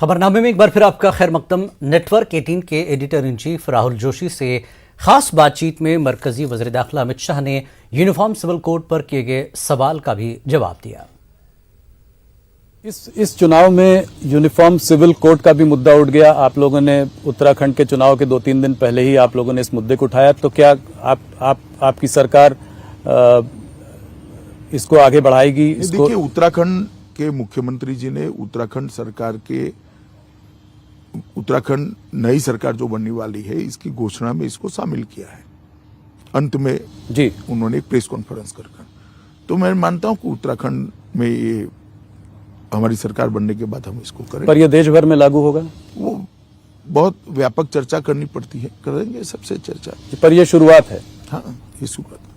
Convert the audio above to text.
खबरनामे में एक बार फिर आपका खैर मकदम। नेटवर्क 18 के editor in chief Rahul Joshi से खास बातचीत में मरकजी वज़ीर दाखिला अमित शाह ने यूनिफॉर्म सिविल कोड पर किए गए सवाल का भी जवाब दिया। इस चुनाव में यूनिफॉर्म सिविल कोड का भी मुद्दा उठ गया। आप लोगों ने उत्तराखंड के चुनाव के 2-3 दिन पहले ही आप लोगों ने इस मुद्दे को उठाया, तो क्या आपकी सरकार इसको आगे बढ़ाएगी? देखिए, उत्तराखंड के मुख्यमंत्री जी ने उत्तराखंड नई सरकार जो बनने वाली है इसकी घोषणा में इसको शामिल किया है। अंत में जी उन्होंने एक प्रेस कॉन्फ्रेंस कर, तो मैं मानता हूं कि उत्तराखंड में ये हमारी सरकार बनने के बाद हम इसको करेंगे। पर ये देश भर में लागू होगा? वो बहुत व्यापक चर्चा करनी पड़ती है, करेंगे सबसे चर्चा। पर ये शुरुआत है। हाँ, ये शुरुआत।